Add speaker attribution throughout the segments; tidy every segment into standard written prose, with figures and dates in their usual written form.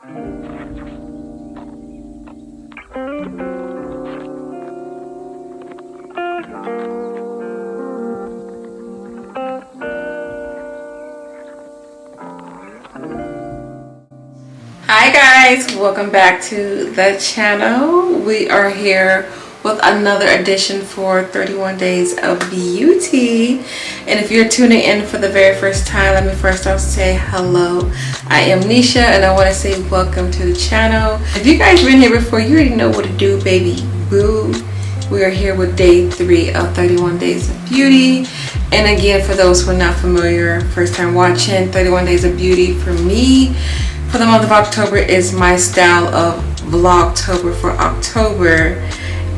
Speaker 1: Hi guys, welcome back to the channel. We are here with another edition for 31 Days of Beauty. And if you're tuning in for the very first time, let me first off say hello. I am Nisha and I want to say welcome to the channel. If you guys been here before, you already know what to do, baby boo. We are here with day 3 of 31 Days of Beauty. And again, for those who are not familiar, first time watching, 31 Days of Beauty for me for the month of October is my style of Vlogtober for October,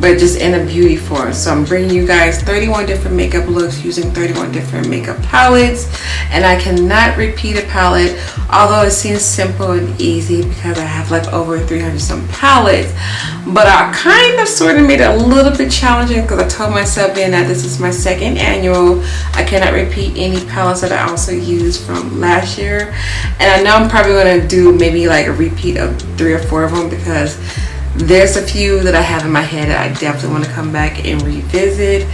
Speaker 1: but just in a beauty form. So I'm bringing you guys 31 different makeup looks using 31 different makeup palettes, and I cannot repeat a palette, although it seems simple and easy because I have like over 300 some palettes. But I kind of sort of made it a little bit challenging because I told myself being that this is my second annual, I cannot repeat any palettes that I also used from last year. And I know I'm probably going to do maybe like a repeat of 3 or 4 of them because there's a few that I have in my head that I definitely want to come back and revisit,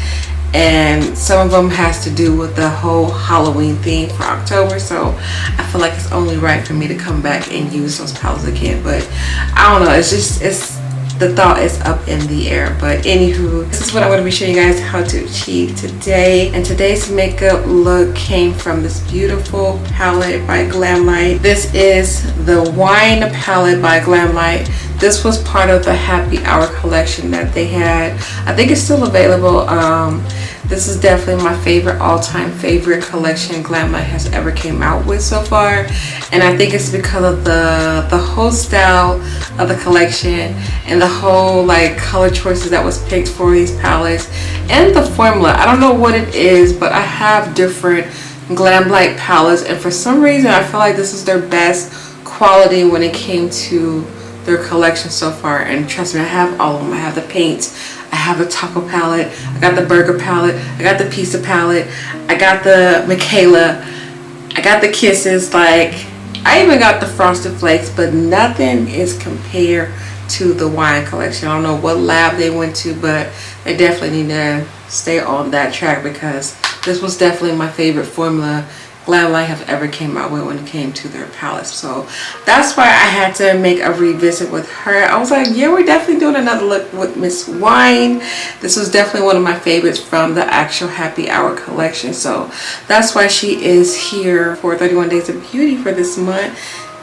Speaker 1: and some of them has to do with the whole Halloween theme for October, so I feel like it's only right for me to come back and use those palettes again. But I don't know, it's the thought is up in the air. But anywho, this is what I'm going to be showing you guys how to achieve today. And today's makeup look came from this beautiful palette by Glamlite. This is the Wine palette by Glamlite. This was part of the Happy Hour collection that they had. I think it's still available. This is definitely my favorite, all-time favorite collection Glamlite has ever came out with so far. And I think it's because of the whole style of the collection and the whole like color choices that was picked for these palettes and the formula. I don't know what it is, but I have different Glamlite palettes, and for some reason I feel like this is their best quality when it came to their collection so far. And trust me, I have all of them. I have the paint, I have the taco palette, I got the burger palette, I got the pizza palette, I got the Michaela, I got the kisses, like I even got the frosted flakes, but nothing is compared to the Wine collection. I don't know what lab they went to, but they definitely need to stay on that track because this was definitely my favorite formula Glamlite have ever came out with when it came to their palettes. So that's why I had to make a revisit with her. I was like, yeah, we're definitely doing another look with Miss Wine. This was definitely one of my favorites from the actual Happy Hour collection. So that's why she is here for 31 Days of Beauty for this month.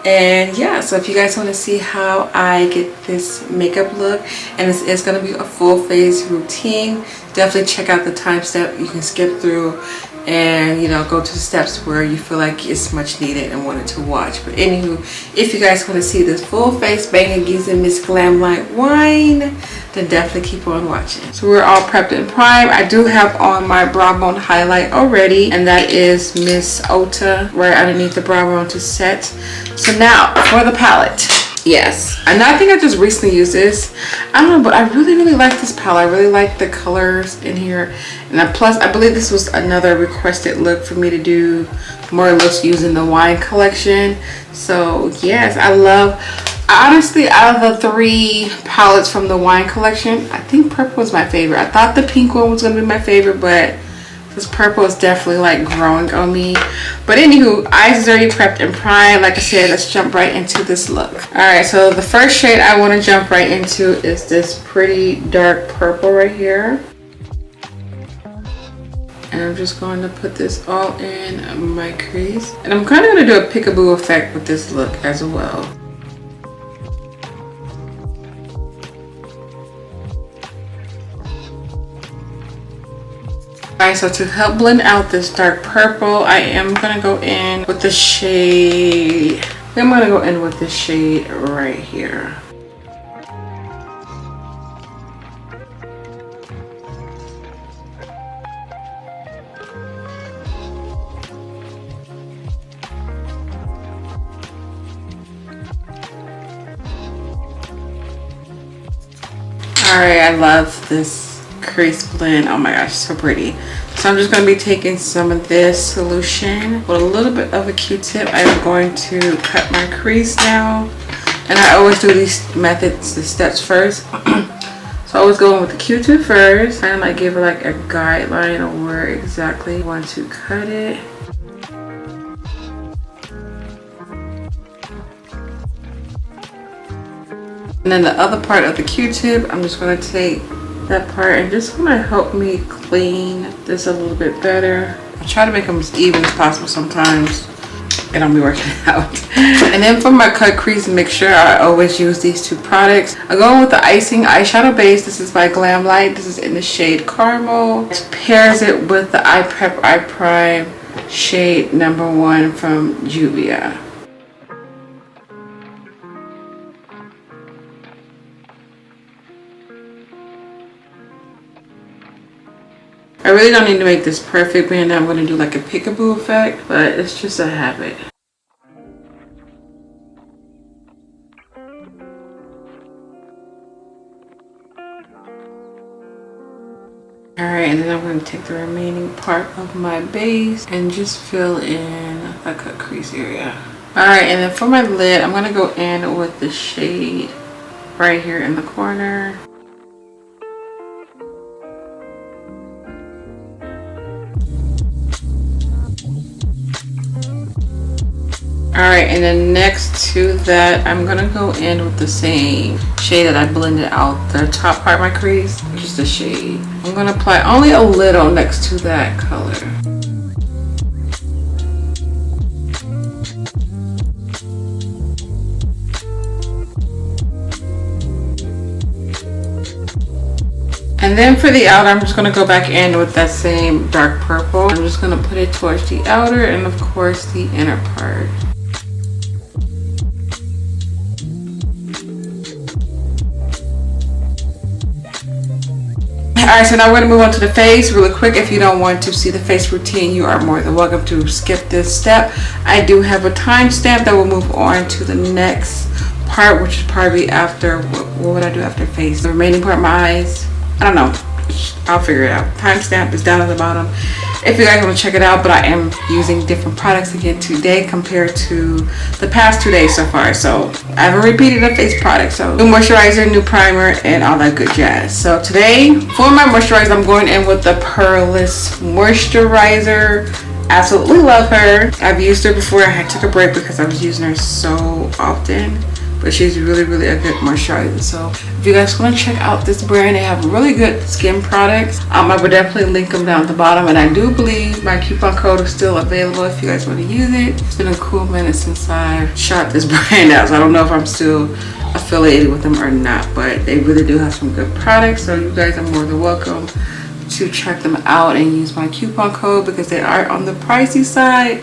Speaker 1: And yeah, so if you guys want to see how I get this makeup look, and this is going to be a full face routine, definitely check out the time step. You can skip through and go to steps where you feel like it's much needed and wanted to watch. But anywho, if you guys want to see this full face banging geezing Miss Glamlite Wine, then definitely keep on watching. So we're all prepped and primed. I do have on my brow bone highlight already, and that is Miss ULTA right underneath the brow bone to set. So now for the palette. Yes, and I think I just recently used this. I don't know, but I really like this palette. I really like the colors in here, and plus I believe this was another requested look for me to do more looks using the Wine collection. So yes, I love, honestly, out of the 3 palettes from the Wine collection, I think purple was my favorite. I thought the pink one was gonna be my favorite, but this purple is definitely like growing on me. But anywho, eyes is already prepped and primed. Like I said, let's jump right into this look. Alright, so the first shade I want to jump right into is this pretty dark purple right here. And I'm just going to put this all in my crease. And I'm kind of going to do a peekaboo effect with this look as well. Alright, so to help blend out this dark purple, I am going to go in with the shade, I'm going to go in with this shade right here. Alright, I love this crease blend. Oh my gosh, so pretty. So I'm just going to be taking some of this solution with a little bit of a Q-tip. I'm going to cut my crease now. And I always do these methods, the steps first. So I always go in with the Q-tip first, and I give it like a guideline of where exactly I want to cut it. And then the other part of the Q-tip, I'm just going to take that part and just going to help me clean this a little bit better. I try to make them as even as possible sometimes. It don't be working out. And then for my cut crease mixture, I always use these two products. I'm going with the icing eyeshadow base. This is by Glamlite. This is in the shade Caramel. It pairs it with the Eye Prep Eye Prime shade number 1 from JUVIAS. I really don't need to make this perfect, but I'm going to do like a peekaboo effect, but it's just a habit. Alright, and then I'm going to take the remaining part of my base and just fill in a cut crease area. Alright, and then for my lid, I'm going to go in with the shade right here in the corner. Alright, and then next to that, I'm going to go in with the same shade that I blended out the top part of my crease, which is the shade. I'm going to apply only a little next to that color. And then for the outer, I'm just going to go back in with that same dark purple. I'm just going to put it towards the outer and of course the inner part. Alright, so now we're going to move on to the face really quick. If you don't want to see the face routine, you are more than welcome to skip this step. I do have a timestamp that will move on to the next part, which is probably after, what would I do after face? The remaining part of my eyes, I don't know. I'll figure it out. Timestamp is down at the bottom if you guys want to check it out, but I am using different products again today compared to the past 2 days so far. So I haven't repeated a face product. So new moisturizer, new primer, and all that good jazz. So today for my moisturizer, I'm going in with the PURLISSE moisturizer. Absolutely love her. I've used her before. I took a break because I was using her so often. But she's really a good moisturizer. So if you guys want to check out this brand, they have really good skin products. I would definitely link them down at the bottom, and I do believe my coupon code is still available if you guys want to use it. It's been a cool minute since I've shot this brand out, so I don't know if I'm still affiliated with them or not, but they really do have some good products. So you guys are more than welcome to check them out and use my coupon code because they are on the pricey side,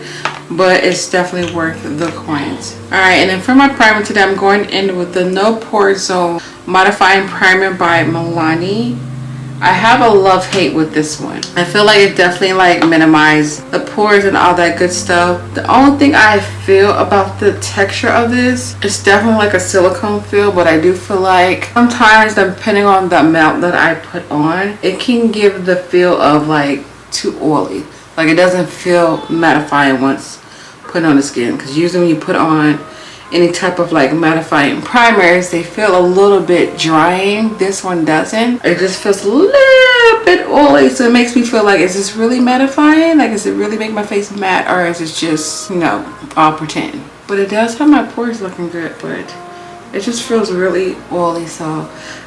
Speaker 1: but it's definitely worth the coins. Alright, and then for my primer today, I'm going in with the No Pore Zone Mattifying Primer by Milani. I have a love-hate with this one. I feel like it definitely like minimizes the pores and all that good stuff. The only thing I feel about the texture of this, it's definitely like a silicone feel, but I do feel like sometimes depending on the amount that I put on, it can give the feel of like too oily. Like it doesn't feel mattifying once put on the skin, because usually when you put on any type of like mattifying primers, they feel a little bit drying. This one doesn't. It just feels a little bit oily, so it makes me feel like, is this really mattifying? Like, does it really make my face matte, or is it just, you know, all pretend? But it does have my pores looking good, but it just feels really oily. So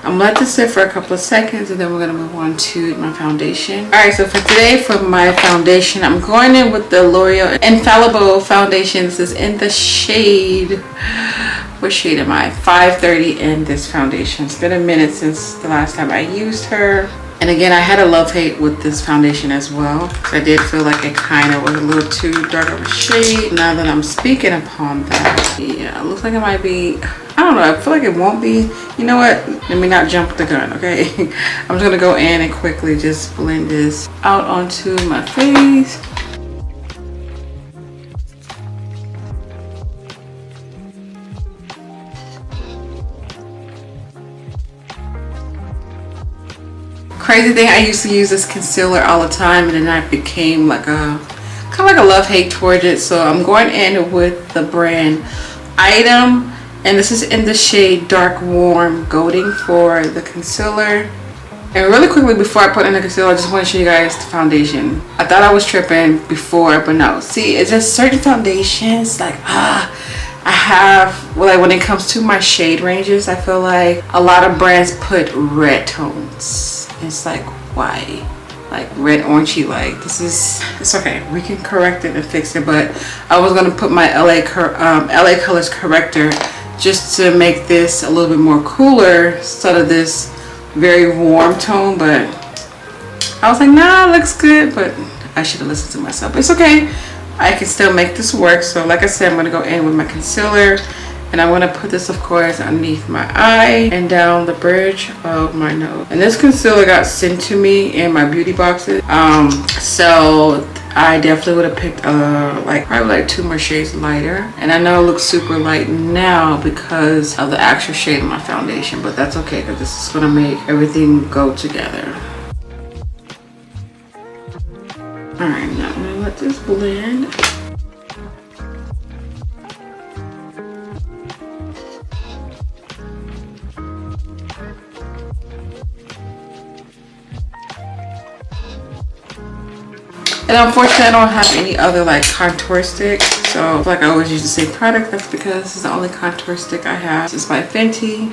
Speaker 1: I'm gonna let this sit for a couple of seconds, and then we're gonna move on to my foundation. All right, so for today, for my foundation, I'm going in with the L'Oreal Infallible foundation. This is in the shade, what shade am I? 530 in this foundation. It's been a minute since the last time I used her. And again, I had a love-hate with this foundation as well. I did feel like it kind of was a little too dark of a shade. Now that I'm speaking upon that, yeah, it looks like it might be, I don't know, I feel like it won't be. You know what? Let me not jump the gun, okay? I'm just gonna go in and quickly just blend this out onto my face. Crazy thing, I used to use this concealer all the time, and then I became like a kind of like a love-hate towards it. So I'm going in with the brand Item, And this is in the shade Dark Warm Golding for the concealer. And really quickly before I put in the concealer, I just want to show you guys the foundation. I thought I was tripping before, but no. See, it's just certain foundations, like, I have, well, like when it comes to my shade ranges, I feel like a lot of brands put red tones. It's like, why? Like red orangey, like this is, it's okay, we can correct it and fix it. But I was going to put my LA Colors corrector just to make this a little bit more cooler instead of this very warm tone, but I was like, nah, it looks good, but I should have listened to myself. But it's okay, I can still make this work. So like I said, I'm going to go in with my concealer, and I'm going to put this, of course, underneath my eye and down the bridge of my nose. And this concealer got sent to me in my beauty boxes, so I definitely would have picked probably like 2 more shades lighter. And I know it looks super light now because of the actual shade of my foundation, but that's okay because this is gonna make everything go together. All right, now I'm gonna let this blend. And unfortunately, I don't have any other like contour sticks. So like I always use the same product. That's because this is the only contour stick I have. This is by Fenty.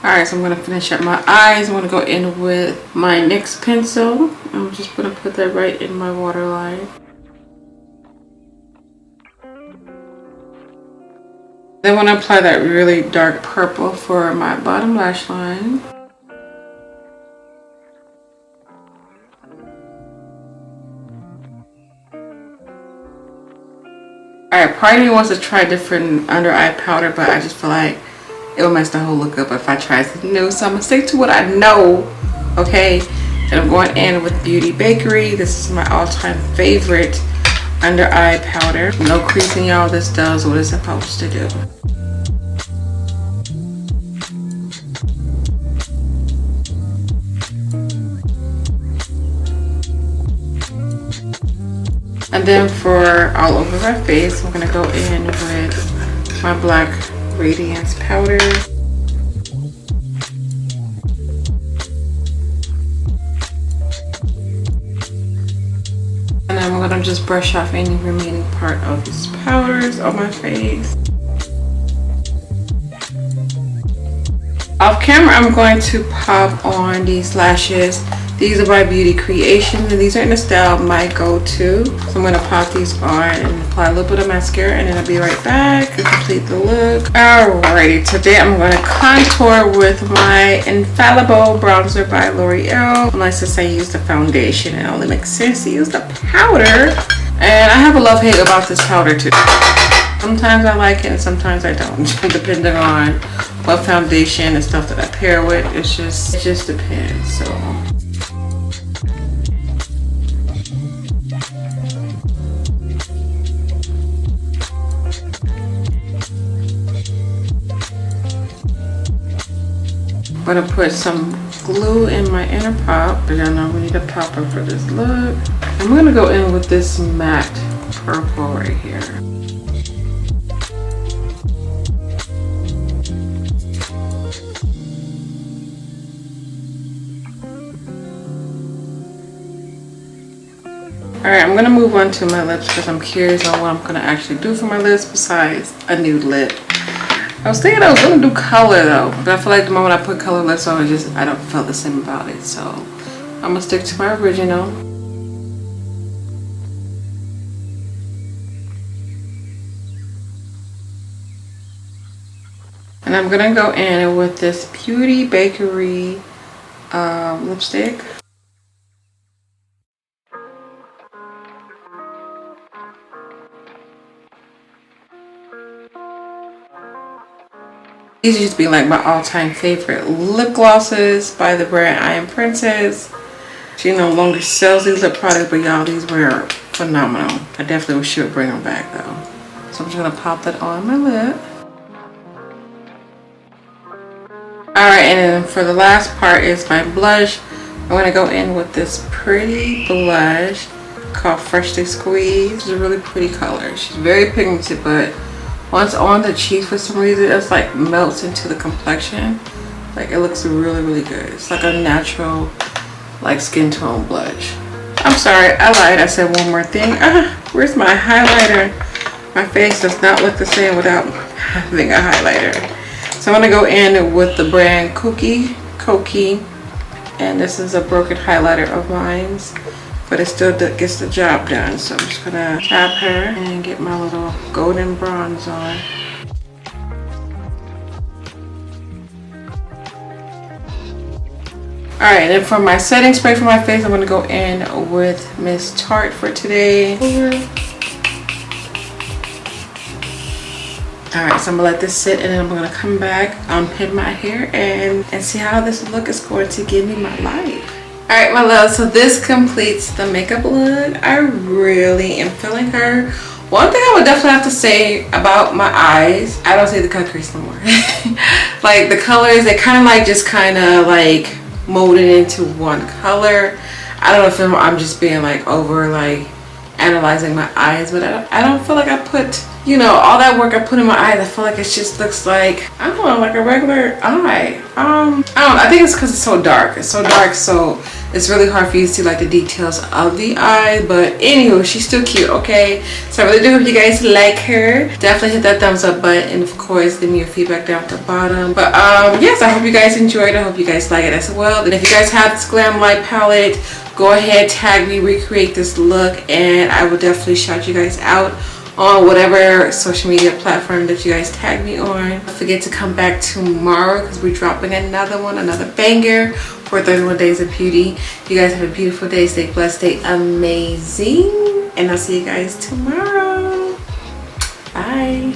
Speaker 1: Alright, so I'm going to finish up my eyes. I'm going to go in with my NYX pencil. I'm just going to put that right in my waterline. Then I want to apply that really dark purple for my bottom lash line. Alright, part of me wants to try different under eye powder, but I just feel like it will mess the whole look up if I try something new. So I'm going to stick to what I know, okay? And I'm going in with Beauty Bakerie. This is my all-time favorite under eye powder. No creasing, y'all. This does what it's supposed to do. And then for all over my face, I'm gonna go in with my BLACKRADIANCE powder. And I'm gonna just brush off any remaining part of these powders on my face. Off camera, I'm going to pop on these lashes. These are by Beauty Creations, and these are in the style My Go-To. So I'm going to pop these on and apply a little bit of mascara, and then I'll be right back to complete the look. Alrighty, today I'm going to contour with my Infallible bronzer by L'Oreal. Unless since I use the foundation, it only makes sense to use the powder. And I have a love-hate about this powder too. Sometimes I like it and sometimes I don't, depending on what foundation and stuff that I pair with. It just depends. So I'm gonna put some glue in my inner pop. Y'all know we need a popper for this look. I'm gonna go in with this matte purple right here. Alright, I'm gonna move on to my lips because I'm curious on what I'm gonna actually do for my lips besides a nude lip. I was thinking I was gonna do color though, but I feel like the moment I put color lips on, I don't feel the same about it. So I'm gonna stick to my original. And I'm gonna go in with this Beauty Bakerie lipstick. These used to be like my all-time favorite lip glosses by the brand I Am Princess. She no longer sells these lip products, but y'all, these were phenomenal. I definitely should bring them back though. So I'm just gonna pop that on my lip. Alright, and then for the last part is my blush. I'm going to go in with this pretty blush called Freshly Squeezed. It's a really pretty color. She's very pigmented, but once on the cheek for some reason, it's like melts into the complexion. Like it looks really, really good. It's like a natural like skin tone blush. I'm sorry, I lied. I said one more thing. Where's my highlighter? My face does not look the same without having a highlighter. So I'm going to go in with the brand KOKIE. And this is a broken highlighter of mine, but it still gets the job done. So I'm just going to tap her and get my little golden bronze on. Alright, and then for my setting spray for my face, I'm going to go in with Miss Tarte for today. Alright, so I'm going to let this sit, and then I'm going to come back, unpin my hair, and see how this look is going to give me my life. Alright, my love, so this completes the makeup look. I really am feeling her. One thing I would definitely have to say about my eyes, I don't see the cut crease no more. Like the colors, they kind of like just kind of like molded into one color. I don't know if I'm just being like over like analyzing my eyes, but I don't feel like I put, you know, all that work I put in my eyes. I feel like it just looks like, I don't know, like a regular eye. I don't know, I think it's because it's so dark. It's so dark, so it's really hard for you to see like the details of the eye. But anywho, she's still cute, okay? So I really do hope you guys like her. Definitely hit that thumbs up button, and of course leave me your feedback down at the bottom. But yes, I hope you guys enjoyed. I hope you guys like it as well. And if you guys have this Glamlite palette, go ahead, tag me, recreate this look, and I will definitely shout you guys out on whatever social media platform that you guys tag me on. Don't forget to come back tomorrow because we're dropping another one, another banger for 31 Days of Beauty. You guys have a beautiful day. Stay blessed, stay amazing, and I'll see you guys tomorrow. Bye.